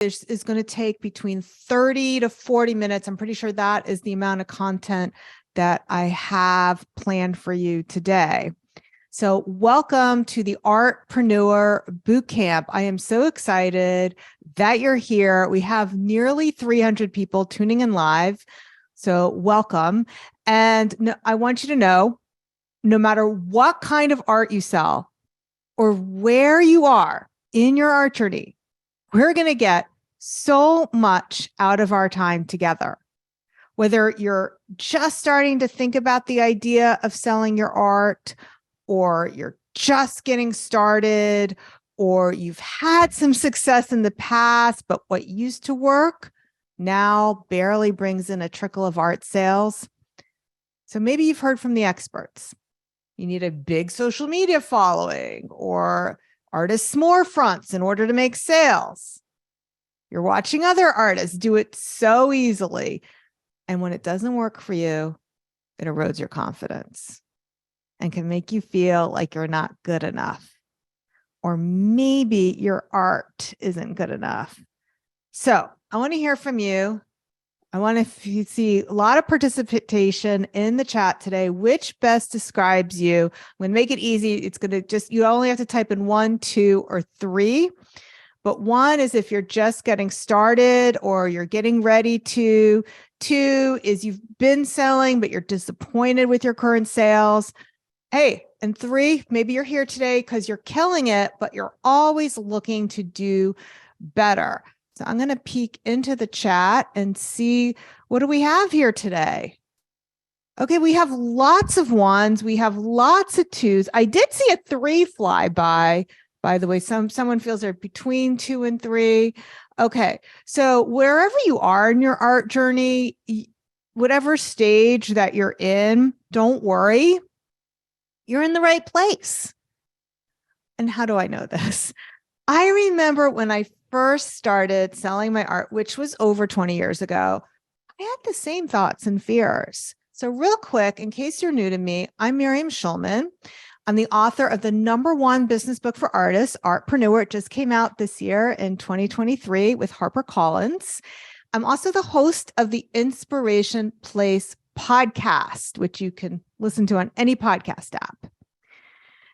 This is going to take between 30 to 40 minutes. I'm pretty sure that is the amount of content that I have planned for you today. So welcome to the Preneur bootcamp. I am so excited that you're here. We have nearly 300 people tuning in live. So welcome. And I want you to know, no matter what kind of art you sell or where you are in your art journey, we're going to get so much out of our time together. Whether you're just starting to think about the idea of selling your art, or you're just getting started, or you've had some success in the past, but what used to work now barely brings in a trickle of art sales. So maybe you've heard from the experts. You need a big social media following or artists' storefronts in order to make sales. You're watching other artists do it so easily. And when it doesn't work for you, it erodes your confidence and can make you feel like you're not good enough. Or maybe your art isn't good enough. So I want to hear from you. I want to see a lot of participation in the chat today. Which best describes you? I'm going to make it easy. It's going to just, you only have to type in 1, 2, or 3. But 1 is if you're just getting started or you're getting ready to. 2 is you've been selling, but you're disappointed with your current sales. Hey, and 3, maybe you're here today because you're killing it, but you're always looking to do better. So I'm going to peek into the chat and see, what do we have here today? Okay, we have lots of 1s. We have lots of 2s. I did see a 3 fly by the way. Someone feels they're between 2 and 3. Okay, so wherever you are in your art journey, whatever stage that you're in, don't worry. You're in the right place. And how do I know this? I remember when I first started selling my art, which was over 20 years ago, I had the same thoughts and fears. So real quick, in case you're new to me, I'm Miriam Schulman. I'm the author of the #1 business book for artists, Preneur. It just came out this year in 2023 with HarperCollins. I'm also the host of the Inspiration Place podcast, which you can listen to on any podcast app.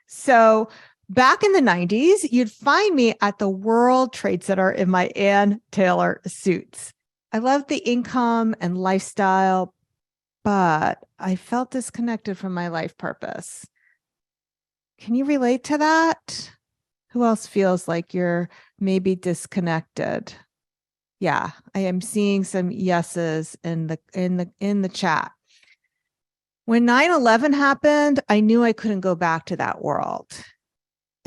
So back in the 90s, you'd find me at the World Trade Center in my Ann Taylor suits. I loved the income and lifestyle, but I felt disconnected from my life purpose. Can you relate to that? Who else feels like you're maybe disconnected? Yeah, I am seeing some yeses in the chat. When 9/11 happened, I knew I couldn't go back to that world.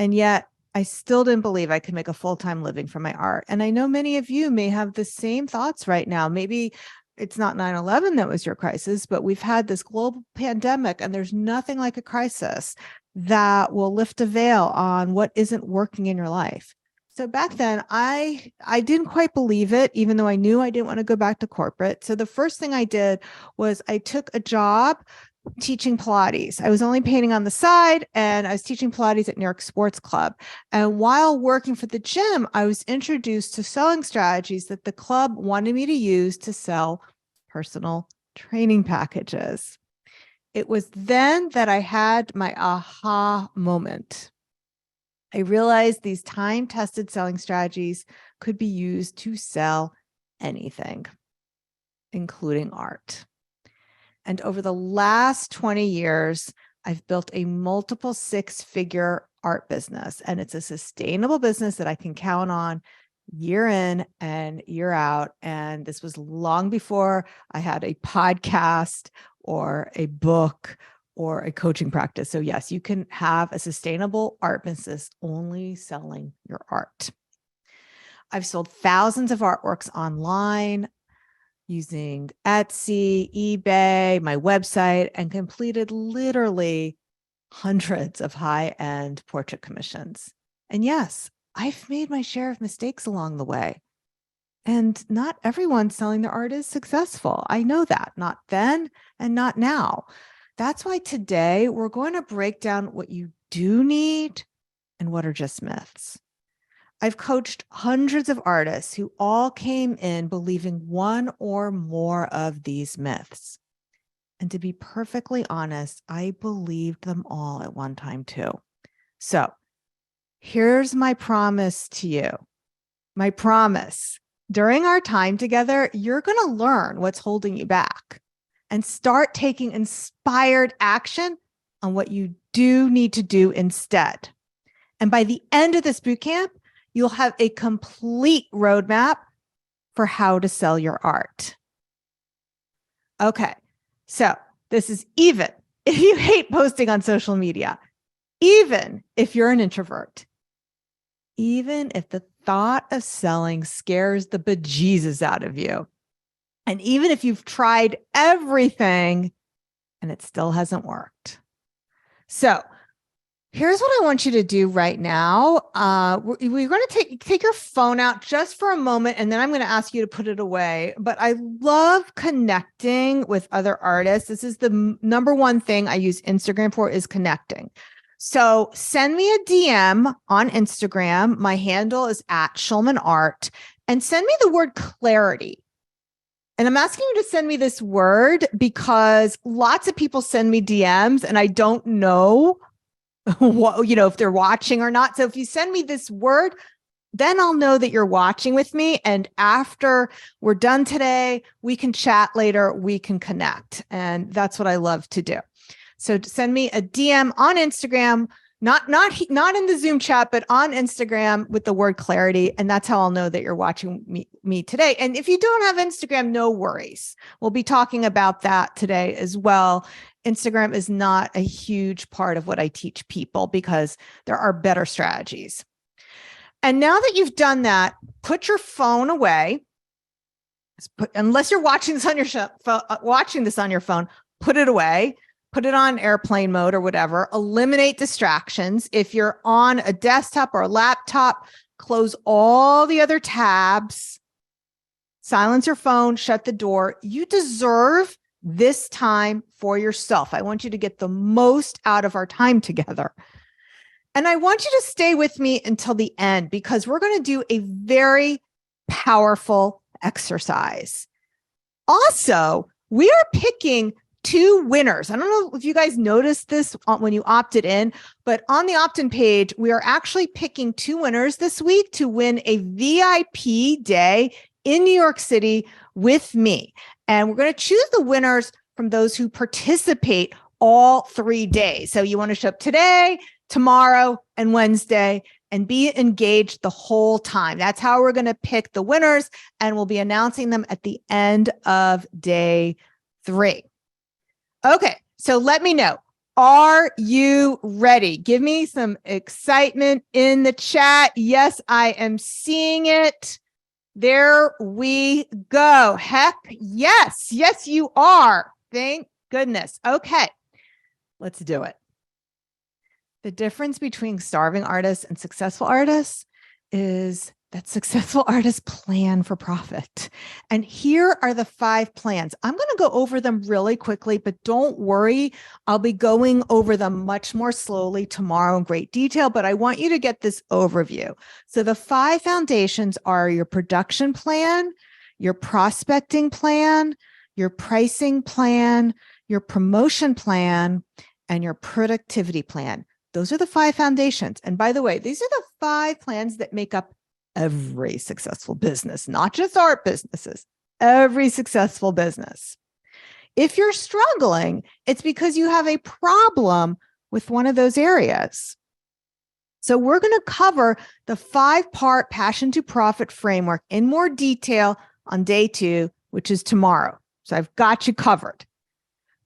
And yet I still didn't believe I could make a full-time living from my art. And I know many of you may have the same thoughts right now. Maybe it's not 9/11 that was your crisis, but we've had this global pandemic, and there's nothing like a crisis that will lift a veil on what isn't working in your life. So back then, I didn't quite believe it, even though I knew I didn't want to go back to corporate. So the first thing I did was I took a job teaching Pilates. I was only painting on the side, and I was teaching Pilates at New York Sports Club. And while working for the gym, I was introduced to selling strategies that the club wanted me to use to sell personal training packages. It was then that I had my aha moment. I realized these time-tested selling strategies could be used to sell anything, including art. And over the last 20 years, I've built a multiple 6-figure art business, and it's a sustainable business that I can count on year in and year out. And this was long before I had a podcast or a book or a coaching practice. So yes, you can have a sustainable art business only selling your art. I've sold thousands of artworks online using Etsy, eBay, my website, and completed literally hundreds of high-end portrait commissions. And yes, I've made my share of mistakes along the way. And not everyone selling their art is successful. I know that, not then and not now. That's why today we're going to break down what you do need and what are just myths. I've coached hundreds of artists who all came in believing one or more of these myths. And to be perfectly honest, I believed them all at one time too. So here's my promise to you. My promise. During our time together, you're going to learn what's holding you back and start taking inspired action on what you do need to do instead. And by the end of this bootcamp, you'll have a complete roadmap for how to sell your art. Okay, so this is even if you hate posting on social media, even if you're an introvert, even if the thought of selling scares the bejesus out of you, and even if you've tried everything and it still hasn't worked. So here's what I want you to do right now. We're going to take your phone out just for a moment, and then I'm going to ask you to put it away. But I love connecting with other artists. This is the number one thing I use Instagram for, is connecting. So send me a DM on Instagram. My handle is @SchulmanArt, and send me the word clarity. And I'm asking you to send me this word because lots of people send me DMs and I don't know what, if they're watching or not. So if you send me this word, then I'll know that you're watching with me. And after we're done today, we can chat later, we can connect. And that's what I love to do. So send me a DM on Instagram, not in the Zoom chat, but on Instagram with the word clarity. And that's how I'll know that you're watching me today. And if you don't have Instagram, no worries. We'll be talking about that today as well. Instagram is not a huge part of what I teach people because there are better strategies. And now that you've done that, put your phone away. Unless you're watching this on your phone, put it away. Put it on airplane mode or whatever. Eliminate distractions. If you're on a desktop or a laptop, close all the other tabs. Silence your phone, shut the door. You deserve this time for yourself. I want you to get the most out of our time together. And I want you to stay with me until the end because we're going to do a very powerful exercise. Also, we are picking 2 winners. I don't know if you guys noticed this when you opted in, but on the opt-in page, we are actually picking 2 winners this week to win a VIP day in New York City with me. And we're going to choose the winners from those who participate all 3 days. So you want to show up today, tomorrow, and Wednesday and be engaged the whole time. That's how we're going to pick the winners, and we'll be announcing them at the end of day 3. Okay, so let me know. Are you ready? Give me some excitement in the chat. Yes, I am seeing it. There we go. Heck, yes. Yes, you are. Thank goodness. Okay, let's do it. The difference between starving artists and successful artists is that successful artists plan for profit. And here are the 5 plans. I'm going to go over them really quickly, but don't worry. I'll be going over them much more slowly tomorrow in great detail, but I want you to get this overview. So the 5 foundations are your production plan, your prospecting plan, your pricing plan, your promotion plan, and your productivity plan. Those are the 5 foundations. And by the way, these are the 5 plans that make up every successful business, not just art businesses, every successful business. If you're struggling, it's because you have a problem with one of those areas. So we're going to cover the 5-part passion to profit framework in more detail on day 2, which is tomorrow. So I've got you covered.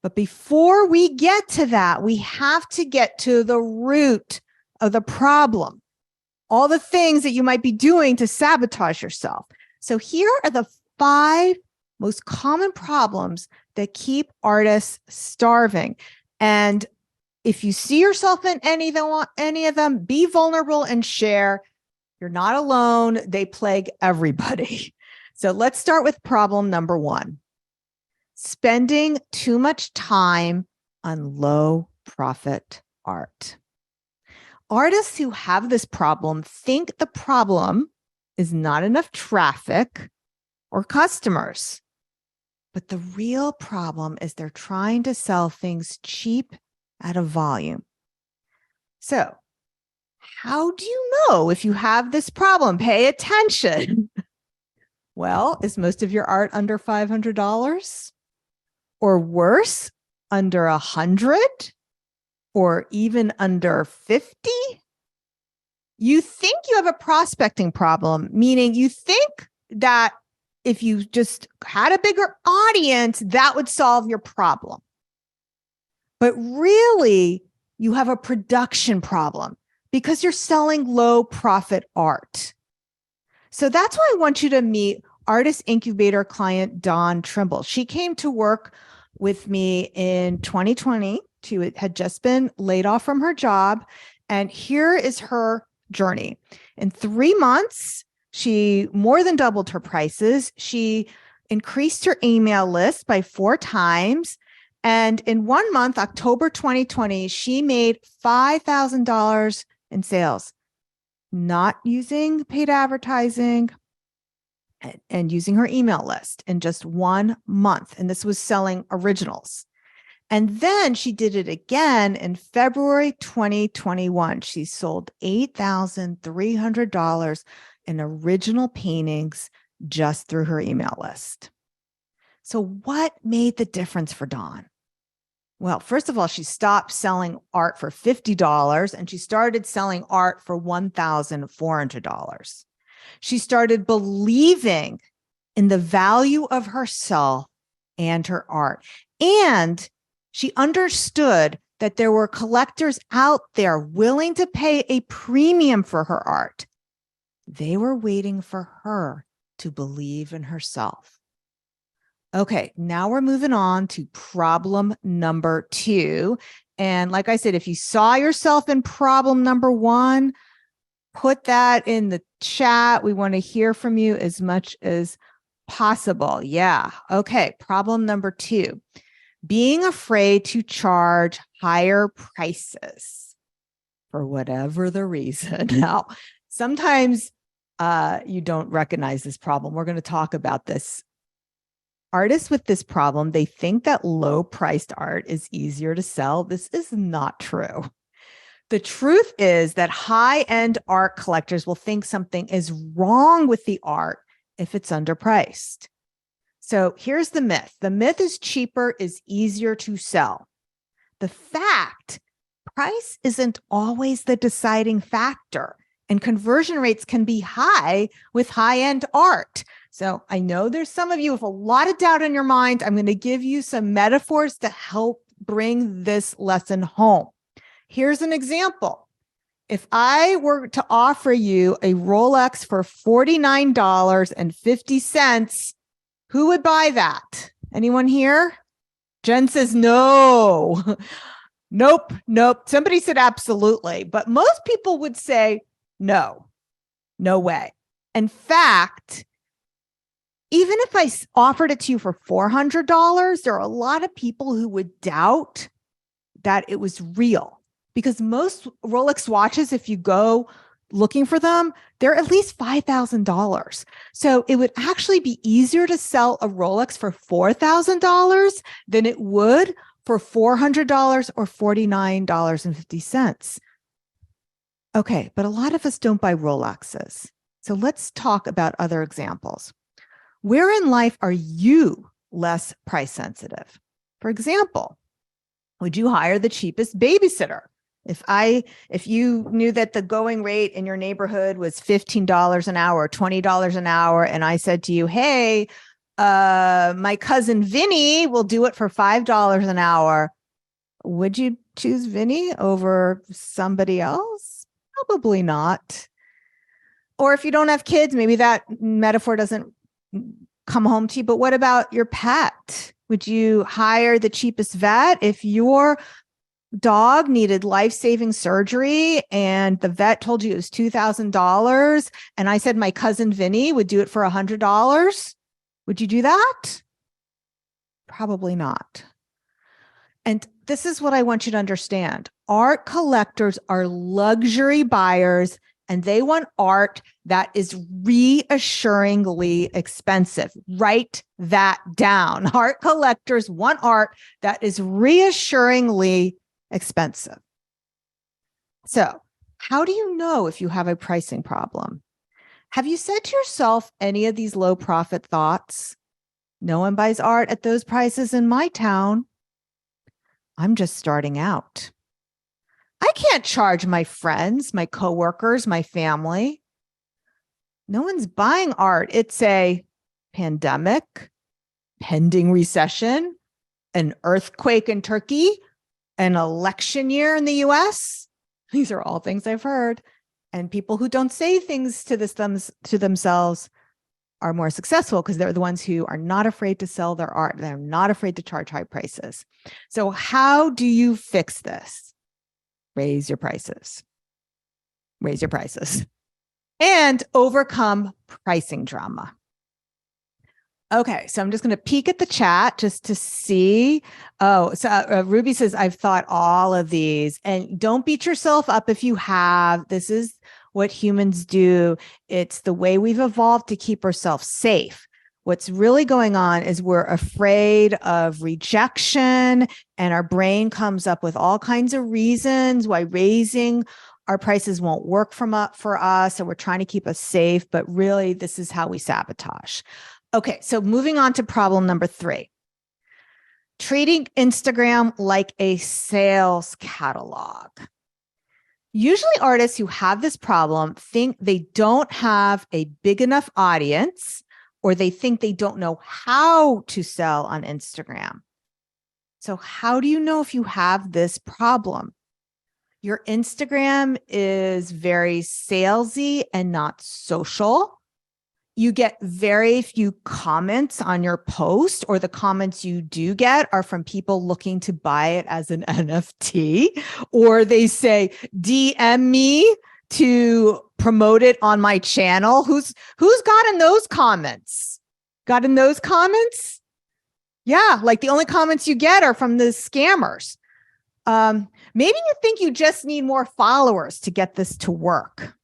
But before we get to that, we have to get to the root of the problem. All the things that you might be doing to sabotage yourself. So here are the 5 most common problems that keep artists starving. And if you see yourself in any of them, be vulnerable and share. You're not alone. They plague everybody. So let's start with problem number 1. Spending too much time on low profit art. Artists who have this problem think the problem is not enough traffic or customers. But the real problem is they're trying to sell things cheap at a volume. So, how do you know if you have this problem? Pay attention. Well, is most of your art under $500? Or worse, under $100? Or even under $50? You think you have a prospecting problem, meaning you think that if you just had a bigger audience, that would solve your problem. But really, you have a production problem because you're selling low profit art. So that's why I want you to meet Artist Incubator client Dawn Trimble. She came to work with me in 2020. She had just been laid off from her job. And here is her journey. In 3 months, she more than doubled her prices. She increased her email list by 4 times. And in 1 month, October 2020, she made $5,000 in sales, not using paid advertising and using her email list in just 1 month. And this was selling originals. And then she did it again in February 2021. She sold $8,300 in original paintings just through her email list. So what made the difference for Dawn? Well, first of all, she stopped selling art for $50 and she started selling art for $1,400. She started believing in the value of herself and her art. And she understood that there were collectors out there willing to pay a premium for her art. They were waiting for her to believe in herself. Okay, now we're moving on to problem number 2. And like I said, if you saw yourself in problem number 1, put that in the chat. We want to hear from you as much as possible. Yeah. Okay, problem number 2. Being afraid to charge higher prices for whatever the reason. Now, sometimes you don't recognize this problem. We're going to talk about this. Artists with this problem, they think that low-priced art is easier to sell. This is not true. The truth is that high-end art collectors will think something is wrong with the art if it's underpriced. So here's the myth. The myth is cheaper is easier to sell. The fact, price isn't always the deciding factor, and conversion rates can be high with high-end art. So I know there's some of you with a lot of doubt in your mind. I'm going to give you some metaphors to help bring this lesson home. Here's an example. If I were to offer you a Rolex for $49.50, who would buy that? Anyone here? Jen says no. Nope. Somebody said absolutely, but most people would say no way. In fact, even if I offered it to you for $400, there are a lot of people who would doubt that it was real, because most Rolex watches, if you go looking for them, they're at least $5,000. So it would actually be easier to sell a Rolex for $4,000 than it would for $400 or $49.50. Okay, but a lot of us don't buy Rolexes. So let's talk about other examples. Where in life are you less price sensitive? For example, would you hire the cheapest babysitter? If you knew that the going rate in your neighborhood was $15 an hour, $20 an hour, and I said to you, hey, my cousin Vinny will do it for $5 an hour, would you choose Vinny over somebody else? Probably not. Or if you don't have kids, maybe that metaphor doesn't come home to you, but what about your pet? Would you hire the cheapest vet if your dog needed life-saving surgery and the vet told you it was $2,000 and I said my cousin Vinny would do it for $100? Would you do that? Probably not. And this is what I want you to understand. Art collectors are luxury buyers, and they want art that is reassuringly expensive. Write that down. Art collectors want art that is reassuringly expensive. So, how do you know if you have a pricing problem? Have you said to yourself any of these low profit thoughts? No one buys art at those prices in my town. I'm just starting out. I can't charge my friends, my coworkers, my family. No one's buying art. It's a pandemic, pending recession, an earthquake in Turkey, an election year in the US. These are all things I've heard. And people who don't say things to themselves are more successful because they're the ones who are not afraid to sell their art. They're not afraid to charge high prices. So how do you fix this? Raise your prices. Raise your prices. And overcome pricing drama. Okay, so I'm just going to peek at the chat just to see. Oh, so Ruby says, I've thought all of these. And don't beat yourself up if you have. This is what humans do. It's the way we've evolved to keep ourselves safe. What's really going on is we're afraid of rejection, and our brain comes up with all kinds of reasons why raising our prices won't work for us. So we're trying to keep us safe, but really this is how we sabotage. Okay, so moving on to problem number 3. Treating Instagram like a sales catalog. Usually artists who have this problem think they don't have a big enough audience, or they think they don't know how to sell on Instagram. So how do you know if you have this problem? Your Instagram is very salesy and not social. You get very few comments on your post, or the comments you do get are from people looking to buy it as an NFT, or they say, DM me to promote it on my channel. Who's gotten those comments? Gotten those comments? Yeah, like the only comments you get are from the scammers. Maybe you think you just need more followers to get this to work.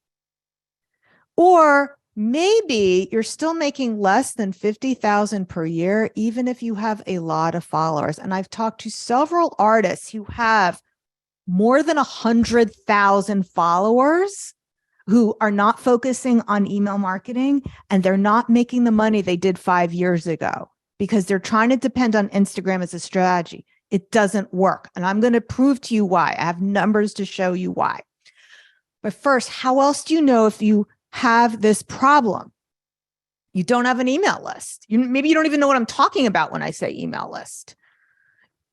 Or maybe you're still making less than 50,000 per year, even if you have a lot of followers. And I've talked to several artists who have more than 100,000 followers who are not focusing on email marketing, and they're not making the money they did 5 years ago because they're trying to depend on Instagram as a strategy. It doesn't work. And I'm going to prove to you why. I have numbers to show you why. But first, how else do you know if you have this problem? You don't have an email list. Maybe you don't even know what I'm talking about when I say email list.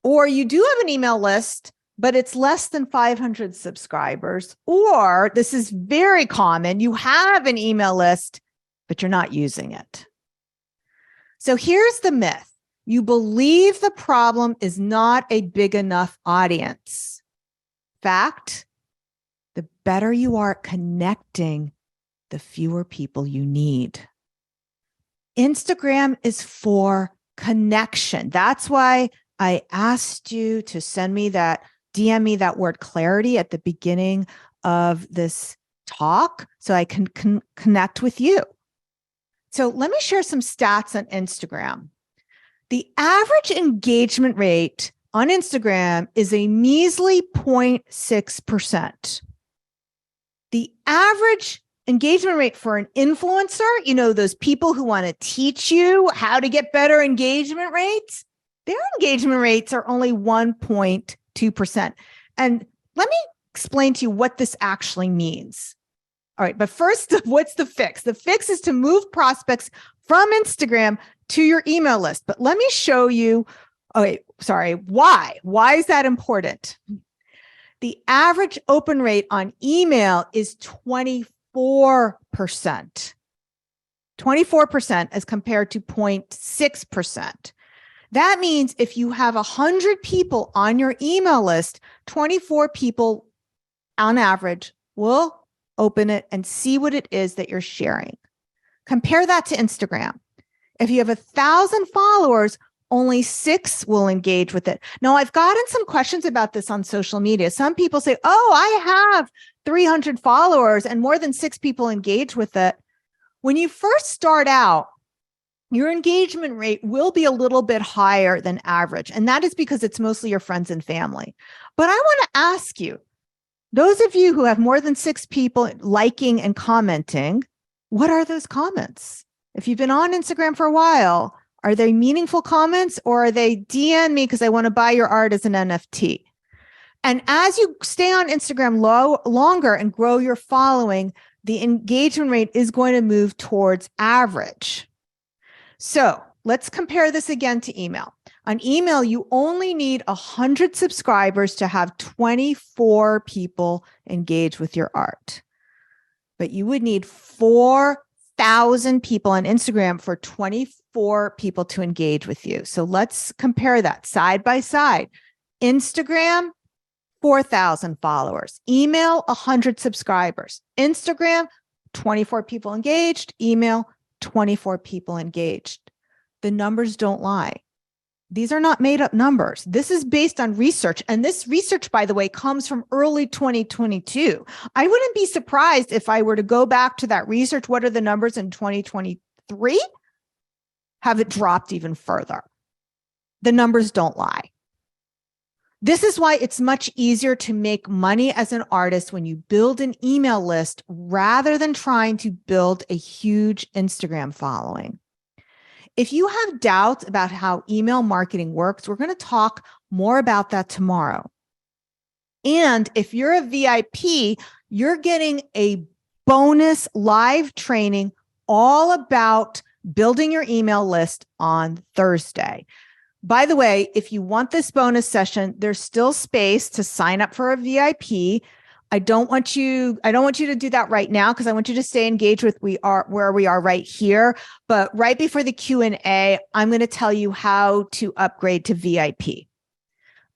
Or you do have an email list, but it's less than 500 subscribers. Or this is very common. You have an email list, but you're not using it. So here's the myth. You believe the problem is not a big enough audience. Fact, the better you are at connecting, the fewer people you need. Instagram is for connection. That's why I asked you to send me that, DM me that word clarity at the beginning of this talk so I can connect with you. So let me share some stats on Instagram. The average engagement rate on Instagram is a measly 0.6%. The average engagement rate for an influencer, you know, those people who want to teach you how to get better engagement rates, their engagement rates are only 1.2%. And let me explain to you what this actually means. All right, but first, what's the fix? The fix is to move prospects from Instagram to your email list. But let me show you, why? Why is that important? The average open rate on email is 24%. 24% as compared to 0.6%. That means if you have 100 people on your email list, 24 people on average will open it and see what it is that you're sharing. Compare that to Instagram. If you have 1,000 followers, only 6 will engage with it. Now, I've gotten some questions about this on social media. Some people say, oh, I have 300 followers and more than 6 people engage with it. When you first start out, your engagement rate will be a little bit higher than average. And that is because it's mostly your friends and family. But I want to ask you, those of you who have more than 6 people liking and commenting, what are those comments? If you've been on Instagram for a while, are they meaningful comments, or are they DM me because I want to buy your art as an NFT? And as you stay on Instagram longer and grow your following, the engagement rate is going to move towards average. So let's compare this again to email. On email, you only need 100 subscribers to have 24 people engage with your art. But you would need 4,000 people on Instagram for 24 people to engage with you. So let's compare that side by side. Instagram, 4,000 followers. Email, 100 subscribers. Instagram, 24 people engaged. Email, 24 people engaged. The numbers don't lie. These are not made up numbers. This is based on research. And this research, by the way, comes from early 2022. I wouldn't be surprised if I were to go back to that research. What are the numbers in 2023? Have it dropped even further. The numbers don't lie. This is why it's much easier to make money as an artist when you build an email list rather than trying to build a huge Instagram following. If you have doubts about how email marketing works, we're going to talk more about that tomorrow. And if you're a VIP, you're getting a bonus live training all about building your email list on Thursday. By the way, if you want this bonus session, there's still space to sign up for a VIP. I don't want you to do that right now because I want you to stay engaged with where we are right here. But right before the Q&A, I'm going to tell you how to upgrade to VIP.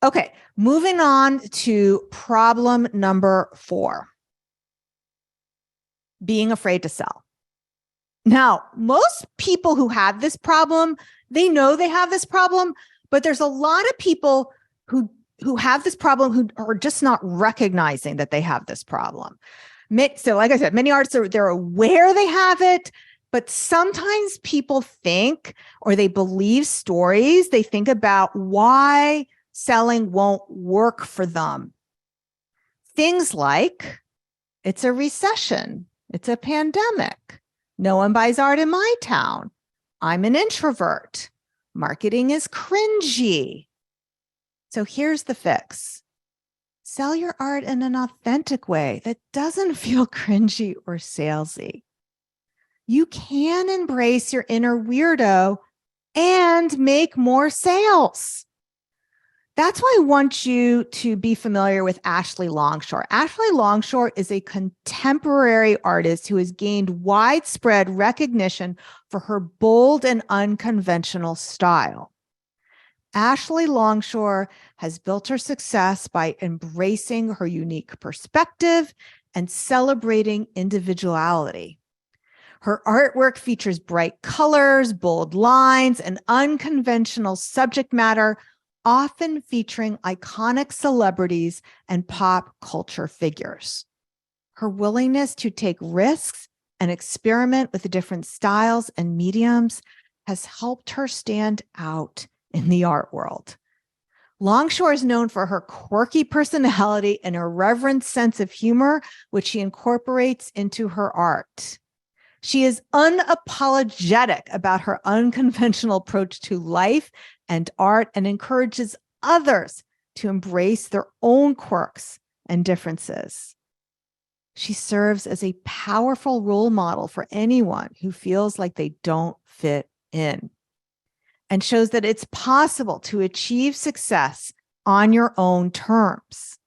Okay, moving on to problem number 4. Being afraid to sell. Now, most people who have this problem, they know they have this problem, but there's a lot of people who have this problem who are just not recognizing that they have this problem. So like I said, many artists, they're aware they have it, but sometimes people think, or they believe stories, they think about why selling won't work for them. Things like, it's a recession, it's a pandemic, no one buys art in my town, I'm an introvert, marketing is cringy. So here's the fix. Sell your art in an authentic way that doesn't feel cringy or salesy. You can embrace your inner weirdo and make more sales. That's why I want you to be familiar with Ashley Longshore. Ashley Longshore is a contemporary artist who has gained widespread recognition for her bold and unconventional style. Ashley Longshore has built her success by embracing her unique perspective and celebrating individuality. Her artwork features bright colors, bold lines, and unconventional subject matter, often featuring iconic celebrities and pop culture figures. Her willingness to take risks and experiment with different styles and mediums has helped her stand out in the art world. Longshore is known for her quirky personality and irreverent sense of humor, which she incorporates into her art. She is unapologetic about her unconventional approach to life and art and encourages others to embrace their own quirks and differences. She serves as a powerful role model for anyone who feels like they don't fit in, and shows that it's possible to achieve success on your own terms.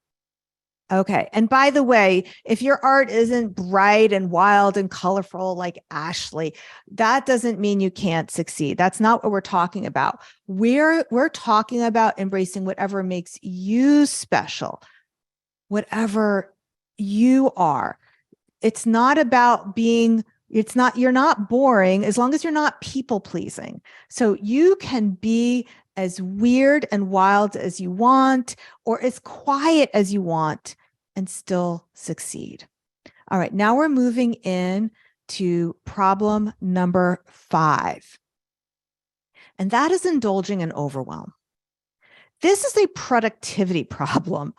Okay. And by the way, if your art isn't bright and wild and colorful like Ashley, that doesn't mean you can't succeed. That's not what we're talking about. We're talking about embracing whatever makes you special, whatever you are. It's not about being You're not boring as long as you're not people pleasing. So you can be as weird and wild as you want, or as quiet as you want, and still succeed. All right, now we're moving in to problem number 5. And that is indulging in overwhelm. This is a productivity problem.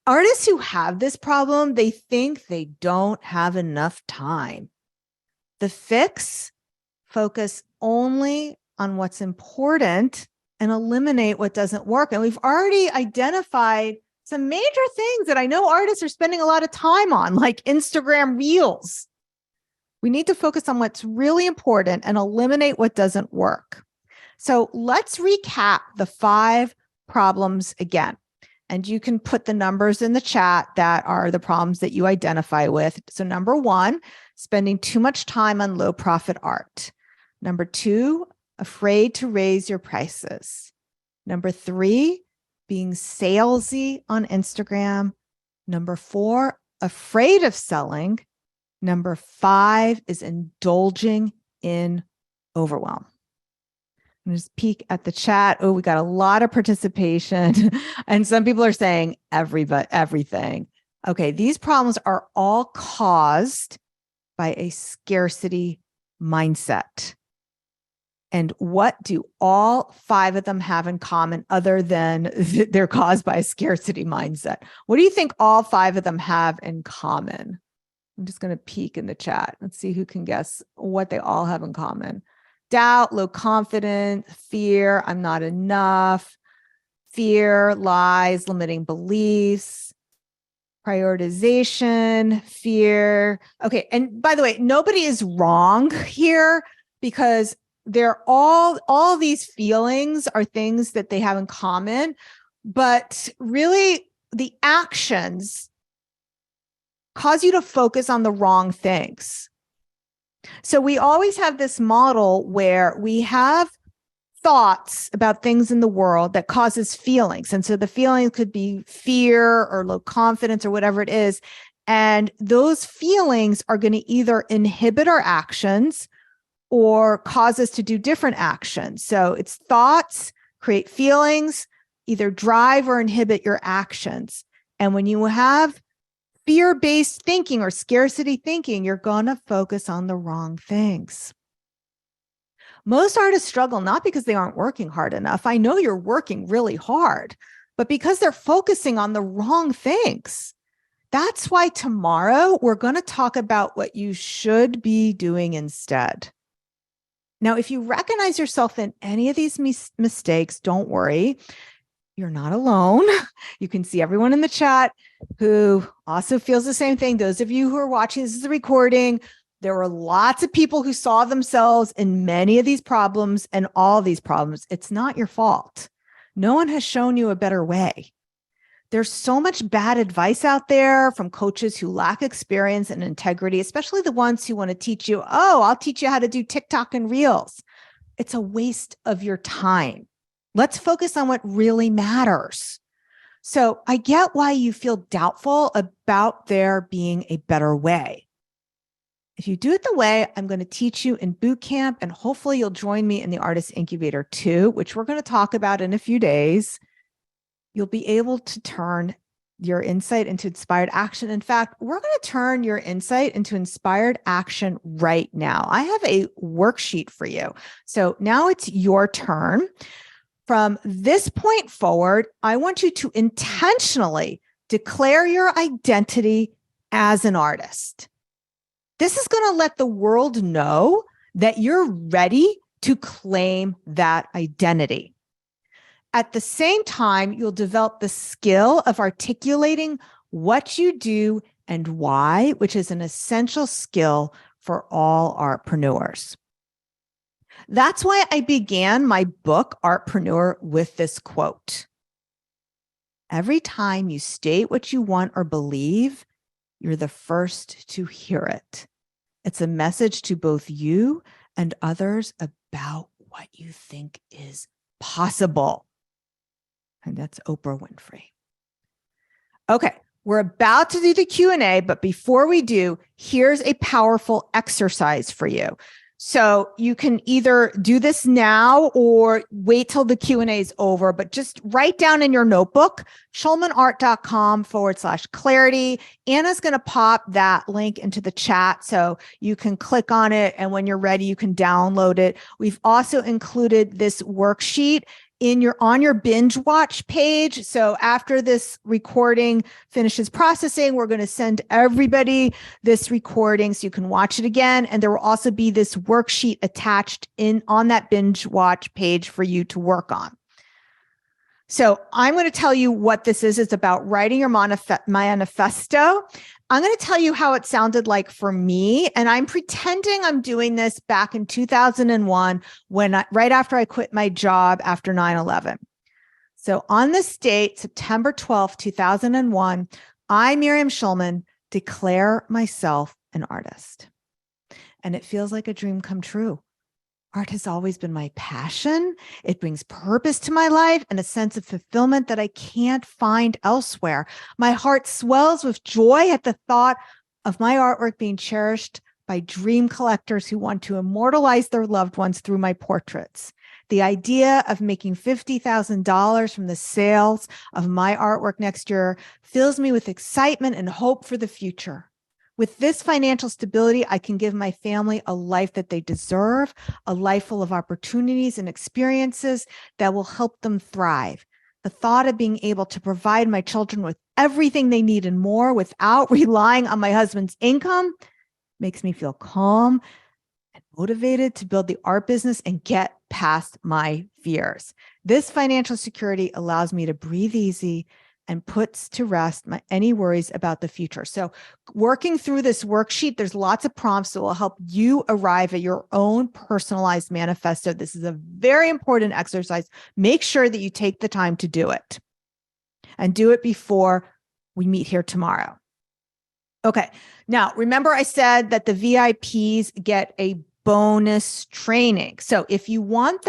Artists who have this problem, they think they don't have enough time. The fix: focus only on what's important and eliminate what doesn't work. And we've already identified some major things that I know artists are spending a lot of time on, like Instagram Reels. We need to focus on what's really important and eliminate what doesn't work. So let's recap the 5 problems again. And you can put the numbers in the chat that are the problems that you identify with. So number 1, spending too much time on low profit art. Number 2, afraid to raise your prices. Number 3, being salesy on Instagram. Number 4, afraid of selling. Number 5 is indulging in overwhelm. Just peek at the chat. Oh, we got a lot of participation. And some people are saying everything. Okay, these problems are all caused by a scarcity mindset. And what do all 5 of them have in common other than they're caused by a scarcity mindset? What do you think all 5 of them have in common? I'm just going to peek in the chat. Let's see who can guess what they all have in common. Doubt, low confidence, fear, I'm not enough, fear, lies, limiting beliefs, prioritization, fear. Okay. And by the way, nobody is wrong here, because they're all these feelings are things that they have in common, but really the actions cause you to focus on the wrong things. So we always have this model where we have thoughts about things in the world that causes feelings. And so the feeling could be fear or low confidence or whatever it is. And those feelings are going to either inhibit our actions or cause us to do different actions. So it's thoughts create feelings, either drive or inhibit your actions. And when you have fear-based thinking or scarcity thinking, you're going to focus on the wrong things. Most artists struggle not because they aren't working hard enough. I know you're working really hard, but because they're focusing on the wrong things. That's why tomorrow we're going to talk about what you should be doing instead. Now, if you recognize yourself in any of these mistakes, don't worry. You're not alone. You can see everyone in the chat who also feels the same thing. Those of you who are watching this as a recording, there were lots of people who saw themselves in many of these problems and all these problems. It's not your fault. No one has shown you a better way. There's so much bad advice out there from coaches who lack experience and integrity, especially the ones who want to teach you, oh, I'll teach you how to do TikTok and Reels. It's a waste of your time. Let's focus on what really matters. So I get why you feel doubtful about there being a better way. If you do it the way I'm going to teach you in boot camp, and hopefully you'll join me in the Artist Incubator 2, which we're going to talk about in a few days, you'll be able to turn your insight into inspired action. In fact, we're going to turn your insight into inspired action right now. I have a worksheet for you. So now it's your turn. From this point forward, I want you to intentionally declare your identity as an artist. This is going to let the world know that you're ready to claim that identity. At the same time, you'll develop the skill of articulating what you do and why, which is an essential skill for all artpreneurs. That's why I began my book, Artpreneur, with this quote. Every time you state what you want or believe, you're the first to hear it. It's a message to both you and others about what you think is possible. And that's Oprah Winfrey. Okay, We're about to do the Q&A, but before we do, here's a powerful exercise for you. So you can either do this now or wait till the Q&A is over, but just write down in your notebook, schulmanart.com/clarity. Anna's going to pop that link into the chat so you can click on it. And when you're ready, you can download it. We've also included this worksheet on your binge watch page. So after this recording finishes processing, we're going to send everybody this recording so you can watch it again. And there will also be this worksheet attached on that binge watch page for you to work on. So I'm going to tell you what this is. It's about writing your manifesto. I'm going to tell you how it sounded like for me. And I'm pretending I'm doing this back in 2001 right after I quit my job after 9/11. So on this date, September 12th, 2001, I, Miriam Schulman, declare myself an artist. And it feels like a dream come true. Art has always been my passion. It brings purpose to my life and a sense of fulfillment that I can't find elsewhere. My heart swells with joy at the thought of my artwork being cherished by dream collectors who want to immortalize their loved ones through my portraits. The idea of making $50,000 from the sales of my artwork next year fills me with excitement and hope for the future. With this financial stability, I can give my family a life that they deserve, a life full of opportunities and experiences that will help them thrive. The thought of being able to provide my children with everything they need and more without relying on my husband's income makes me feel calm and motivated to build the art business and get past my fears. This financial security allows me to breathe easy and puts to rest any worries about the future. So working through this worksheet, there's lots of prompts that will help you arrive at your own personalized manifesto. This is a very important exercise. Make sure that you take the time to do it and do it before we meet here tomorrow. Okay. Now, remember I said that the VIPs get a bonus training. So if you want